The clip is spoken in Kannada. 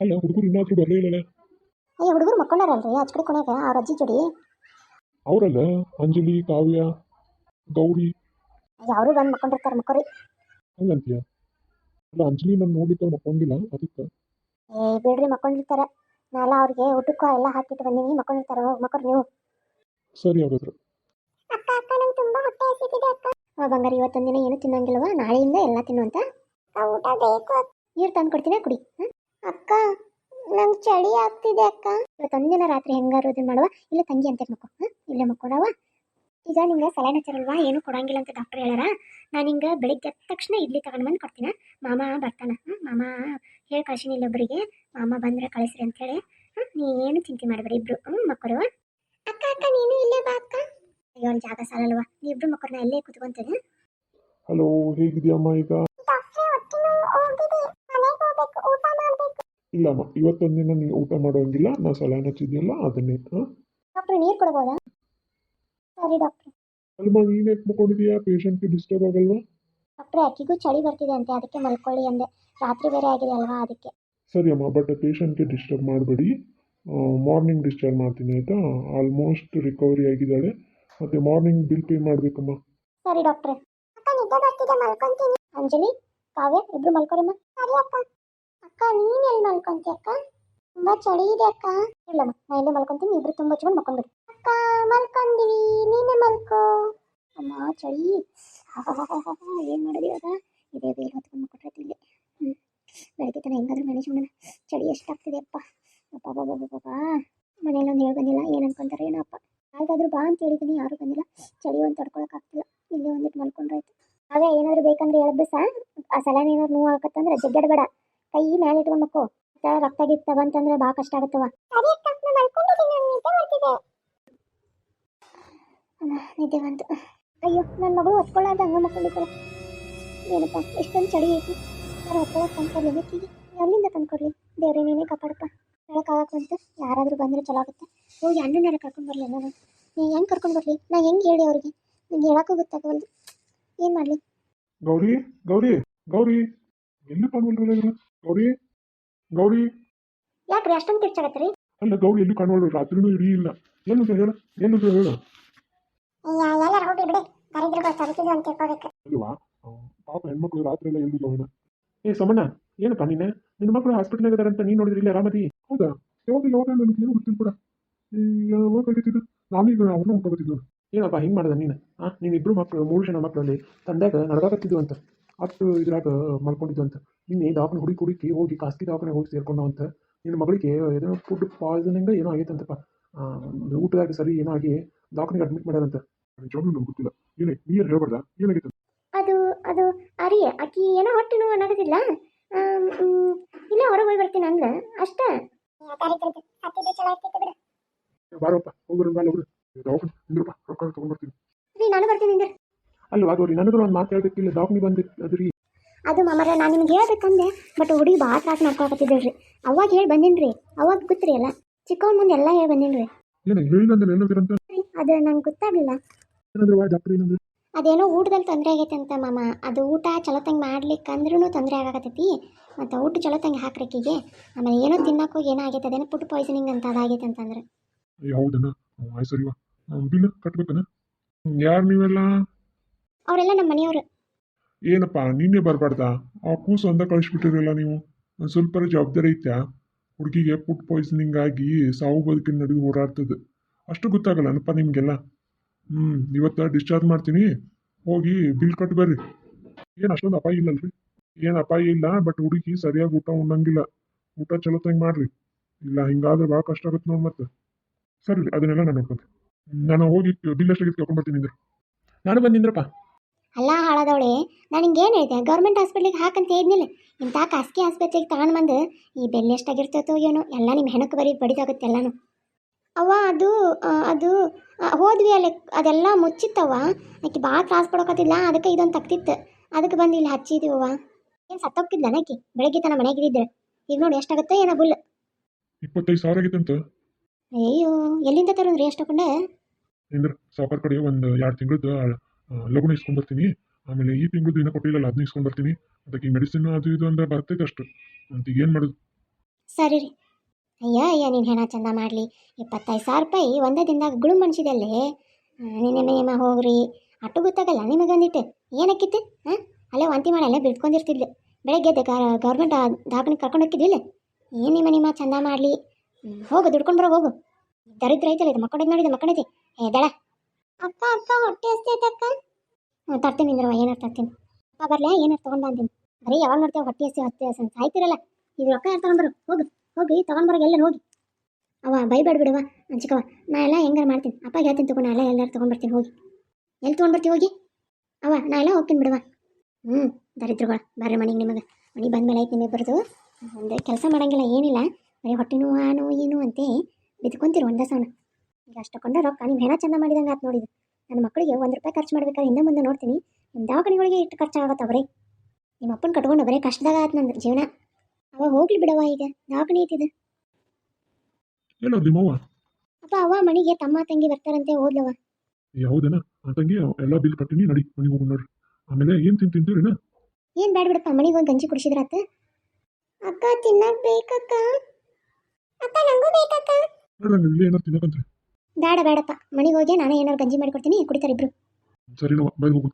ಅಲ್ಲ ಹುಡುಗರು ಇನ್ನಾದ್ರೂ ಬರಲೇ ಇಲ್ಲಲ್ಲ. ಅಯ್ಯ ಹುಡುಗರು ಮಕ್ಕೊಂಡಾರಲ್ರಿ ಆಚ ಕಡೆ ಕೊನೆಗೆ ಅವ್ರ ಅಜ್ಜಿ ಜೋಡಿ. ಅವರಲ್ಲ ಅಂಜಲಿ, ಕಾವ್ಯ, ಗೌರಿ. ಅಯ್ಯ ಅವರು ಬಂದು ಮಕ್ಕೊಂಡಿರ್ತಾರೆ ಮಕ್ಕೋರಿ. ಹಂಗಂತೀಯ? ಅಲ್ಲ ಅಂಜಲಿ ನಾನು ನೋಡ್ಲಿಕ್ಕೆ ಮಕ್ಕೊಂಡಿಲ್ಲ ಅದಕ್ಕೆ. ಬಿಡ್ರಿ ಮಕ್ಕೊಂಡಿರ್ತಾರೆ. ನಾನೆಲ್ಲ ಅವ್ರಿಗೆ ಊಟಕ್ಕೂ ಎಲ್ಲ ಹಾಕಿಟ್ಟು ಬಂದೀನಿ, ಮಕ್ಕೊಂಡಿರ್ತಾರೆ. ಹೋಗಿ ಮಕ್ಕೋರಿ ನೀವು. ಸರಿ ಹಾಗಾದ್ರೆ. ಅಕ್ಕ ಅಕ್ಕ ನಂಗೆ ತುಂಬ ಹೊಟ್ಟೆ ಹಸಿತಿದೆ ಅಕ್ಕ. ಬಂಗಾರ ಇವತ್ತೊಂದಿನ ಏನು ತಿನ್ನಂಗಿಲ್ವ, ನಾಳೆಯಿಂದ ಎಲ್ಲ ತಿನ್ನುವಂತ. ಊಟ ಬೇಕು. ನೀರು ತಂದು ಕೊಡ್ತೀನಿ ಕುಡಿ. ಅಕ್ಕ ನಂಗೆ ಚಳಿ ಆಗ್ತಿದೆ ಅಕ್ಕ. ಇವತ್ತೊಂದಿನ ರಾತ್ರಿ ಹೆಂಗಾರು ಇದನ್ನ ಮಾಡುವ. ಇಲ್ಲ ತಂಗಿ ಅಂತ ಮಕ್ಕೋ, ಇಲ್ಲೇ ಮಕ್ಕೊಡವ. ಈಗ ನಿಂಗೆ ಸಲೈನ್ ಹಚ್ಚಾರಲ್ವಾ, ಏನು ಕೊಡಂಗಿಲ್ಲ ಅಂತ ಡಾಕ್ಟರ್ ಹೇಳ್ಯಾರ. ನಾನು ಹಿಂಗೆ ಬೆಳಿಗ್ಗೆ ಎದ್ದ ತಕ್ಷಣ ಇಡ್ಲಿ ತಗೊಂಡು ಬಂದು ಕೊಡ್ತೀನಿ. ಮಾಮ ಬರ್ತಾನೆ. ಮಾಮ ಹೇಳಿ ಕಳ್ಸಿನಿ ಇಲ್ಲೊಬ್ಬರಿಗೆ, ಮಾಮ ಬಂದರೆ ಕಳಿಸ್ರಿ ಅಂತೇಳಿ. ನೀ ಏನು ಚಿಂತೆ ಮಾಡಬೇಡಿ, ಇಬ್ರು ಮಕ್ಕಳು. ಅಕ್ಕ ಅಕ್ಕ ನೀನು ಇಲ್ಲೇ ಬಾ ಅಕ್ಕ. ಅಯ್ಯೋ ಅಲ್ಲಿ ಜಾಗ ಸಾಲಲ್ವಾ, ನೀವಿಬ್ರು ಮಕ್ಕಳನ್ನ ಇಲ್ಲೇ ಕುತ್ಕೊಂತೇನೆ. ಹಲೋ, ಹೇಗಿದೆಯಮ್ಮ ಈಗ? ಇಲ್ಲಮ್ಮ, ಇವತ್ತೊಂದಿನ ನೀನು ಊಟ ಮಾಡೋಂಗಿಲ್ಲ. ನಾ ಸಲಹೆ ಹಚ್ಚಿದ್ಯಲ್ಲ ಅದನ್ನೇ. ಡಾಕ್ಟ್ರ್ ನೀರು ಕೊಡ್ಬೋದಾ? ಸರಿ ಡಾಕ್ಟ್ರ್. ಅಲ್ಲಮ್ಮ ನೀನು ಯಾಕೆ ಮಕ್ಕೊಂಡಿದೀಯಾ? ಪೇಷಂಟ್ಗೆ ಡಿಸ್ಟರ್ಬ್ ಆಗಲ್ವಾ? ಡಾಕ್ಟ್ರೆ ಅಕ್ಕಿಗೂ ಚಳಿ ಬರ್ತಿದೆ ಅಂತೆ, ಅದಕ್ಕೆ ಮಲ್ಕೊಳ್ಳಿ ಅಂದೆ. ರಾತ್ರಿ ಬೇರೆ ಆಗಿದೆ ಅಲ್ವಾ ಅದಕ್ಕೆ. ಸರಿ ಅಮ್ಮ, ಬಟ್ ಪೇಷಂಟ್ಗೆ ಡಿಸ್ಟರ್ಬ್ ಮಾಡಬೇಡಿ. ಮಾರ್ನಿಂಗ್ ಡಿಸ್ಚಾರ್ಜ್ ಮಾಡ್ತೀನಿ ಆಯಿತಾ? ಆಲ್ಮೋಸ್ಟ್ ರಿಕವರಿ ಆಗಿದ್ದಾಳೆ. ಮತ್ತು ಮಾರ್ನಿಂಗ್ ಬಿಲ್ ಪೇ ಮಾಡಬೇಕಮ್ಮ. ಸರಿ ಡಾಕ್ಟ್ರೆ. ಅಕ್ಕ ನಿದ್ದೆ ಬರ್ತಿದೆ, ಮಲ್ಕೊಂತೀನಿ. ಅಂಜಲಿ, ಕಾವ್ಯ ಇಬ್ರು ಮಲ್ಕೊರಿಮ್ಮ. ಸರಿ ಅಕ್ಕ. ಅಕ್ಕ ನೀನು ಎಲ್ಲಿ ಮಲ್ಕೊಂತಿ ಅಕ್ಕ? ತುಂಬಾ ಚಳಿ ಇದೆ ಅಕ್ಕ. ಇಲ್ಲಮ್ಮ ನಾ ಇಲ್ಲೇ ಮಲ್ಕೊಂತೀನಿ, ಇಬ್ರು ತುಂಬ ಹಚ್ಕೊಂಡು ಮಲ್ಕೊಂಡ್ಬಿಡಿ. ಅಕ್ಕ ಮಲ್ಕೊಂದಿವಿ, ನೀನೇ ಮಲ್ಕೋ. ಅಮ್ಮ ಚಳಿ. ಏನು ಮಾಡೋದು ಇವಾಗ? ಇದೇ ಬೇರೆ ಹೊತ್ಕೊಂಡು ಮಕ್ಕೊಟ್ರೈತಿ ಇಲ್ಲಿ. ಬೆಳಗ್ಗೆ ತನ ಹೆಂಗಾದ್ರೂ ಮ್ಯಾನೇಜ್ ಮಾಡೋಣ. ಚಳಿ ಎಷ್ಟಾಗ್ತಿದೆ ಅಪ್ಪ. ಅಪ್ಪ ಬಾಬಾ ಮನೆಯಲ್ಲೊಂದು ಹೇಳಿ ಬಂದಿಲ್ಲ, ಏನು ಅನ್ಕೊಂತಾರೆ ಏನೋ ಅಪ್ಪ. ಯಾರಿಗಾದ್ರೂ ಬಾ ಅಂತ ಹೇಳಿದ್ದೀನಿ, ಯಾರೂ ಬಂದಿಲ್ಲ. ಚಳಿ ಒಂದು ತಡ್ಕೊಳಕ್ಕಾಗ್ತಿಲ್ಲ. ಇಲ್ಲೇ ಒಂದಿಟ್ಟು ಮಲ್ಕೊಂಡ್ರಾಯ್ತು. ಅವೇ ಏನಾದರೂ ಬೇಕಂದ್ರೆ ಎಳಬ್ಬಿಸ. ಆ ಸಲನ ಏನಾದ್ರು ನೋವು ಆಕತ್ತಂದ್ರೆ ಜಗ್ಗಡ್ಬೇಡ, ಕೈ ಮೇಲೆ ಇಟ್ಕೊಂಡು ಮಕ್ಕೋ. ರಕ್ತ ಗಿಕ್ತ ಬಂತಂದ್ರೆ ಭಾಳ ಕಷ್ಟ ಆಗುತ್ತವ. ನಿದ್ದೆ ಬಂತು. ಅಯ್ಯೋ ನನ್ನ ಮಗಳು ಹೊತ್ಕೊಳ್ಳಾರ್ದು ಹಂಗ ಮಕ್ಕೊಂಡಿದ್ದಲ್ಲ. ಏನಪ್ಪ ಎಷ್ಟೊಂದು ಚಳಿ ಐತಿ. ಯಾರು ಹೊತ್ಕೊಳಕ್ಕೆ ತಂದ್ಕೊಡ್ಲಿ ಬೇಕಿಗೆ? ಎಲ್ಲಿಂದ ತಂದ್ಕೊಡ್ಲಿ? ದೇವ್ರೆ ನೀನೇ ಕಾಪಾಡಪ್ಪ. ಹೇಳೋಕ್ಕಾಗಕ್ಕೆ ಬಂತು. ಯಾರಾದರೂ ಬಂದರೆ ಚಲೋ ಆಗುತ್ತೆ. ಹೋಗಿ ಅಣ್ಣನಾರ ಕರ್ಕೊಂಡು ಬರಲಿ. ನಾನು ನೀ ಹೆಂಗೆ ಕರ್ಕೊಂಡು ಬರಲಿ? ನಾ ಹೆಂಗೆ ಹೇಳಿ ಅವ್ರಿಗೆ? ನಂಗೆ ಹೇಳೋಕ್ಕೂ ಗೊತ್ತಾಗವಲ್ದು. ಏನು ಮಾಡಲಿ? ಗೌರಿ, ಗೌರಿ, ಗೌರಿ, ಎಲ್ಲಿ ಕಾಣುವಲ್ರಿ? ಗೌರಿ, ಗೌರಿ. ಯಾಕ್ರಿ ಅಷ್ಟೊಂದು ಕಿರ್ಚಾಗತ್ತೀರಿ? ಅಲ್ಲ ಗೌರಿ ಎಲ್ಲಿ ಕಾಣುವಲ್ರಿ? ರಾತ್ರಿನೂ ಇಡೀ ಇಲ್ಲ. ಏನು ಹೇಳು, ಏನು ಹೇಳು. ಎಲ್ಲರೂ ಹೋಗಿ ಬಿಡಿ, ದರಿದ್ರಗಳು ತರಿಸಿದ್ರು ಅಂತ ತಿಳ್ಕೊಬೇಕು. ಅಲ್ವಾ, ಪಾಪ ಹೆಣ್ಮಕ್ಳು ರಾತ್ರಿ ಎಲ್ಲ ಎಲ್ಲಿ ಹೋಗೋಣ. ಸೋಮಣ್ಣ, ಏನಪ್ಪ ನಿನ್ನ ಮಕ್ಕಳು ಹಾಸ್ಪಿಟ್ಲ್ನಾಗ ಇದಾರಂತ ನೀನು ನೋಡಿದ್ರಿ? ಇಲ್ಲ ಆರಾಮದಿ? ಹೌದಾ? ಯಾವಾಗ ನನಗೆ ಏನು ಗೊತ್ತಿಲ್ಲ ಕೂಡ. ಯಾವಾಗ ಆಗಿದ್ದು? ನಾನೀಗ ಅವ್ರನ್ನ ಹೋಗ್ತಿದ್ದು. ಏನಪ್ಪ ಹಿಂಗೆ ಮಾಡ್ದೆ ನೀನು? ನೀನು ಇಬ್ಬರು ಮಕ್ಕಳು, 3 ಜನ ಮಕ್ಕಳಲ್ಲಿ ತಂದೆಗೆ ನಡ್ದಾಕತ್ತಿದ್ದು ಅಂತ, ಅಷ್ಟು ಇದ್ರಾಗ ಮಾಡ್ಕೊಂಡಿದ್ದು ಅಂತ. ನಿನ್ನೆ ದವಾಖಾನೆ ಹುಡುಕಿ ಹೋಗಿ ಖಾಸಗಿ ದವಾಖಾನೆ ಹೋಗಿ ಸೇರ್ಕೊಂಡು ಅಂತ. ನಿನ್ನ ಮಗಳಿಗೆ ಏನೋ ಫುಡ್ ಪಾಯ್ಸನಿಂಗ್ ಏನೋ ಆಗೈತಂತಪ್ಪ. ಊಟದಾಗ ಸರಿ ಏನೋ ಆಗಿ ದವಾಖಾನೆಗೆ ಅಡ್ಮಿಟ್ ಮಾಡ್ಯಾರಂತ. ನಿಜವಾಗ್ಲೂ ನಂಗೆ ಗೊತ್ತಿಲ್ಲ. ಏನೇ ನೀರು ಹೇಳ್ಬಾರ್ದ? ಏನಾಗೈತೆ? ಅದು ಅದು ಅರಿ ಅಕ್ಕಿ ಏನೋ ಹೊಟ್ಟೆ ನೋವು ಅನ್ನೋದಿಲ್ಲ. ಇಲ್ಲ ಹೊರಗೆ ಹೋಗಿ ಬರ್ತೀನಿ ಅಂದ್ಲ ಅಷ್ಟೇ. ಬಾರಪ್ಪ ಹೋಗ್ಬರು ಹೋಗ್ರಿ ದವಾಖಾನೆ ನಿಂದ್ರಪ್ಪ, ರೊಕ್ಕ ತೊಗೊಂಡ್ಬರ್ತೀನಿ. ರೀ ನಾನು ಬರ್ತೀನಿ ನಿಂದ್ರೆ. ಅಲ್ವಾ ಗೌರಿ, ನನಗೂ ಒಂದು ಮಾತು ಹೇಳ್ಬೇಕಿಲ್ಲ. ದವಾಖಾನೆ ಬಂದು ಅದ್ರಿ. ಅದು ಮಾಮರ ನಾನು ನಿಮ್ಗೆ ಹೇಳ್ಬೇಕಂದೆ, ಬಟ್ ಹುಡುಗಿ ಭಾಳ ತ್ರಾಸ ಮಾಡ್ಕೊಳಕತ್ತಿದ್ದಳ್ರಿ. ಅವಾಗ ಹೇಳಿ ಬಂದಿನ್ರಿ, ಅವಾಗ ಗೊತ್ತ್ರಿ ಎಲ್ಲ. ಚಿಕ್ಕವನ ಮುಂದೆ ಎಲ್ಲ ಹೇಳಿ ಬಂದಿನ್ರಿ. ಏನು ಹೇಳಿಲ್ಲ ಅಂದ್ರೆ ಏನಂತ? ಅದು ನಂಗೆ ಗೊತ್ತಾಗಲಿಲ್ಲ. ಏನಂದ್ರೆ ಡಾಕ್ಟರ್ ಏನಂದ್ರೆ? ಅದೇನೋ ಊಟದಲ್ಲಿ ತೊಂದರೆ ಆಗೈತೆ ಅಂತ ಮಾಮ. ಅದು ಊಟ ಚಲೋ ತಂಗೆ ಮಾಡ್ಲಿಕ್ಕೆ ಅಂದ್ರೂ ತೊಂದರೆ ಆಗಾಕತ್ತೈತಿ. ಮತ್ತು ಊಟ ಚಲೋ ತಂಗೆ ಹಾಕ್ರಕ್ಕಿಗೆ. ಆಮೇಲೆ ಏನೋ ತಿನ್ನೋಕೆ ಏನೋ ಆಗೈತೆ, ಅದೇನೋ ಫುಡ್ ಪಾಯ್ಸನಿಂಗ್ ಅಂತ ಅದಾಗೈತೆ ಅಂತಂದ್ರೆ. ಹೌದಣ್ಣ, ಆಯ್ತು ಸರಿವಾ. ಬಿಲ್ ಕಟ್ಬೇಕಣ್ಣ. ಯಾರು ನೀವೆಲ್ಲ? ಅವರೆಲ್ಲ ನಮ್ಮ ಮನೆಯವರು. ಏನಪ್ಪ ನೀನೇ ಬರಬಾರ್ದಾ? ಆ ಕೂಸು ಅಂದ ಕಳಿಸ್ಬಿಟ್ಟಿರಲ್ಲ ನೀವು. ಒಂದು ಸ್ವಲ್ಪ ಜವಾಬ್ದಾರಿ ಐತ್ಯಾ? ಹುಡುಗಿಗೆ ಫುಡ್ ಪಾಯ್ಸನಿಂಗ್ ಆಗಿ ಸಾವು ಬದುಕಿನ ನಡುವೆ ಹೋರಾಡ್ತದೆ. ಅಷ್ಟು ಗೊತ್ತಾಗಲ್ಲನಪ್ಪ ನಿಮಗೆಲ್ಲ? ಇವತ್ತು ಡಿಸ್ಚಾರ್ಜ್ ಮಾಡ್ತೀನಿ, ಹೋಗಿ ಬಿಲ್ ಕಟ್ಟು ಬರ್ರಿ. ಏನು ಅಷ್ಟೊಂದು ಅಪಾಯ ಇಲ್ಲಲ್ರಿ? ಏನು ಅಪಾಯ ಇಲ್ಲ, ಬಟ್ ಹುಡುಗಿ ಸರಿಯಾಗಿ ಊಟ ಉಣ್ಣಂಗಿಲ್ಲ. ಊಟ ಚಲೋ ತಂಗೆ ಮಾಡ್ರಿ, ಇಲ್ಲ ಹಿಂಗಾದ್ರೆ ಭಾಳ ಕಷ್ಟ ಆಗುತ್ತೆ ನೋಡಿ ಮತ್ತೆ. ಸರಿ ಅದನ್ನೆಲ್ಲ ನಾನು ನೋಡ್ಕೊಂತೀನಿ. ನಾನು ಹೋಗಿ ಬಿಲ್ ಎಷ್ಟಾಗಿ ಕೇಳ್ಕೊಂಡ್ಬರ್ತೀನಿ ಅಂದ್ರೆ. ನಾನು ಬಂದಿಂದ್ರಪ್ಪ. ಅಲ್ಲ ಹಾಳದವಳೆ, ನಾನು ಹಿಂಗೆ ಏನು ಹೇಳಿದೆ? ಗೌರ್ಮೆಂಟ್ ಹಾಸ್ಪಿಟ್ಲಿಗೆ ಹಾಕಂತ ಹೇಳಿದ್ನಿಲ್ಲ. ಇಂಥ ಖಾಸಗಿ ಆಸ್ಪತ್ರೆಗೆ ತಗೊಂಡು ಬಂದು ಈ ಬೆಲೆ ಎಷ್ಟಾಗಿರ್ತೈತೋ ಏನೋ, ಎಲ್ಲ ನಿಮ್ಮ ಹೆಣಕ್ಕೆ ಬರೀ ಬಡಿದಾಗುತ್ತೆ ಎಲ್ಲನೂ. ಅವ್ವ ಅದು ಅದು ಹೋದ್ವಿ ಅಲ್ಲಿ, ಅದೆಲ್ಲ ಮುಚ್ಚಿತ್ತವ್ವ. ಆಕೆ ಭಾಳ ತ್ರಾಸ ಪಡೋಕತ್ತಿಲ್ಲ, ಅದಕ್ಕೆ ಇದೊಂದು ತಗ್ತಿತ್ತು. ಅದಕ್ಕೆ ಬಂದು ಇಲ್ಲಿ ಹಚ್ಚಿದೀವವ್ವ. ಏನು ಸತ್ತೋಗ್ತಿದ್ಲ ನಕ್ಕಿ ಬೆಳಗ್ಗೆ ತನ ಮನೆಗೆ ಇದ್ದಿದ್ರೆ. ಈಗ ನೋಡಿ ಎಷ್ಟಾಗುತ್ತೆ ಏನೋ ಬುಲ್. 25,000 ಆಗೈತಂತ. ಅಯ್ಯೋ ಎಲ್ಲಿಂದ ತರೋದ್ರಿ ಅಷ್ಟೊಂಡೆ? ಅಂದ್ರೆ ಸಾವುಕಾರ ಕಡೆ ಒಂದು 2 ತಿಂಗಳದ್ದು ಲಘುನ ಇಸ್ಕೊಂಡ್ಬರ್ತೀನಿ. ಆಮೇಲೆ ಈ ತಿಂಗಳದ್ದು ಇನ್ನೂ ಕೊಟ್ಟಿಲ್ಲಲ್ಲ, ಅದನ್ನ ಇಸ್ಕೊಂಡ್ಬರ್ತೀನಿ. ಅದಕ್ಕೆ ಈ ಮೆಡಿಸಿನ್ ಅದು ಇದು ಅಂದ್ರೆ ಬರ್ತೈತೆ ಅಷ್ಟು ಅಂತ. ಏನು ಮಾಡೋದು? ಸರಿ ರೀ. ಅಯ್ಯ ಅಯ್ಯ ನೀನು ಹೆಣ ಚಂದ ಮಾಡಲಿ. 25,000 ರೂಪಾಯಿ ಒಂದೇ ದಿನದಾಗ ಗುಳು ಮನ್ಸಿದಲ್ಲಿ ನಿನ್ನೆ ಮೇಮ ಹೋಗ್ರಿ ಅಟ್ಟು ಗೊತ್ತಾಗಲ್ಲ ನಿಮಗೊಂದಿಟ್ಟು ಏನಕ್ಕಿತ್ತು ಹಾಂ. ಅಲ್ಲೇ ವಾಂತಿ ಮಾಡಿ ಅಲ್ಲೇ ಬಿಡ್ಕೊಂಡಿರ್ತಿದ್ಲು. ಬೆಳಗ್ಗೆ ಎದ್ದು ಗೌರ್ಮೆಂಟ್ ದವಾಖಾನೆ ಕರ್ಕೊಂಡು ಹೋಗಿದ್ದಿಲ್ಲ. ಏನು ನಿಮ್ಮ ಚಂದ ಮಾಡಲಿ. ಹೋಗು ದುಡ್ಕೊಂಡು ಬರೋ ಹೋಗು. ದರಿದ್ರ ಐತಲ್ಲ ಇದು ಮಕ್ಕಳದ್ದು ನೋಡಿದ ಮಕ್ಕಳೈತಿ ದಳ. ಅಕ್ಕ ಅಕ್ಕ ಹೊಟ್ಟೆ ಹಸ್ತೈತೆ ಅಕ್ಕ. ತರ್ತೀನಿ ಇಂದ್ರವ ಏನಾರು ತರ್ತೀನಿ. ಅಪ್ಪ ಬರಲೇ ಏನಾರು ತೊಗೊಂಡು ಅಂತೀನಿ. ಬರೀ ಯಾವಾಗ ನೋಡ್ತೇವೆ ಹೊಟ್ಟೆ ಹಸ್ತಿ ಸಾಯ್ತಿರಲ್ಲ. ಇದು ರೊಕ್ಕ ಯಾರು ತೊಗೊಂಡ್ಬರು ಹೋಗು. ಹೋಗಿ ತೊಗೊಂಡ್ಬರೋಕೆ ಎಲ್ಲರೂ ಹೋಗಿ. ಅವ ಬೈಬೇಡ ಬಿಡುವ ಚಿಕ್ಕವ. ನಾ ಎಲ್ಲ ಹೆಂಗಾರು ಮಾಡ್ತೀನಿ. ಅಪ್ಪ ಹೇಳ್ತೀನಿ ತಗೊಂಡು ನಾ ಎಲ್ಲ ಎಲ್ಲರೂ ತೊಗೊಂಡ್ಬರ್ತೀನಿ ಹೋಗಿ. ಎಲ್ಲಿ ತೊಗೊಂಡ್ಬರ್ತೀವಿ ಹೋಗಿ. ಅವ ನಾ ಎಲ್ಲ ಹೋಗ್ತೀನಿ ಬಿಡುವ. ದರಿದ್ರಗಳ ಬರ್ರಿ ಮನೆಗೆ ನಿಮಗೆ. ಮನೆಗೆ ಬಂದ ಮೇಲೆ ಐತೆ ನಿಮಗೆ ಒಂದು ಕೆಲಸ ಮಾಡೋಂಗಿಲ್ಲ ಏನಿಲ್ಲ. ಬರೀ ಹೊಟ್ಟೆ ನೋವು ಏನು ಅಂತೆ ಬಿದ್ಕೊಂತೀರಿ ಒಂದೇ ಸೌಣ. ಈಗ ಅಷ್ಟಕೊಂಡ ರೊಕ್ಕ ನೀವು ಹೆಣ ಚಂದ ಮಾಡಿದಂಗೆ ಆತು ನೋಡಿದ್ದು. ನನ್ನ ಮಕ್ಕಳಿಗೆ ₹1 ಖರ್ಚು ಮಾಡ್ಬೇಕಾದ್ರೆ ಹಿಂದೆ ಮುಂದೆ ನೋಡ್ತೀನಿ. ನಿಮ್ಮ ದವಾಖಾನೆಗಳಿಗೆ ಇಷ್ಟು ಖರ್ಚಾಗತ್ತೆ ಬರೀ. ನಿಮ್ಮ ಅಪ್ಪನ ಕಟ್ಕೊಂಡು ಬರೀ ಕಷ್ಟದಾಗ ಆತು ನಂದು ಜೀವನ. ಅವ ಹೋಗ್ಲಿ ಬಿಡವ ಈಗ ದವಾಖಾನೆ ಐತಿದ್ದು. ಏನಾದ್ರು ನಿಮ್ಮವ್ವ? ಅಪ್ಪ ಅವ್ವ ಮನೆಗೆ ತಮ್ಮ ತಂಗಿ ಬರ್ತಾರಂತೆ ಹೋದ್ಲವ. ಹೌದೇನ ತಂಗಿ ಎಲ್ಲ ಬಿಲ್ ಕಟ್ಟಿನಿ ನಡಿ ಮನೆಗೆ ಹೋಗಿ ನೋಡ್ರಿ. ಆಮೇಲೆ ಏನು ತಿಂತೀರಿನ? ಏನು ಬೇಡ ಬಿಡಪ್ಪ ಮನೆಗೆ ಒಂದು ಗಂಜಿ ಕುಡಿಸಿದ್ರಾತ. ಅಕ್ಕ ತಿನ್ನಕ್ ಬೇಕಕ್ಕ. ಅಕ್ಕ ನಂಗೂ ಬೇಕಕ್ಕ. ನೋಡ್ರಿ ಇಲ್ಲಿ ಏನಾರು ತಿನ್ನಕಂತ್ರಿ. ಬೇಡ ಬೇಡಪ್ಪ ಮನೆಗೆ ಹೋಗಿ ನಾನೇ ಏನಾರು ಗಂಜಿ ಮಾಡಿಕೊಡ್ತೀನಿ ಕುಡಿತಾರೆ ಇಬ್ರು. ಸರಿನವ ಬೈ ಹೋಗು.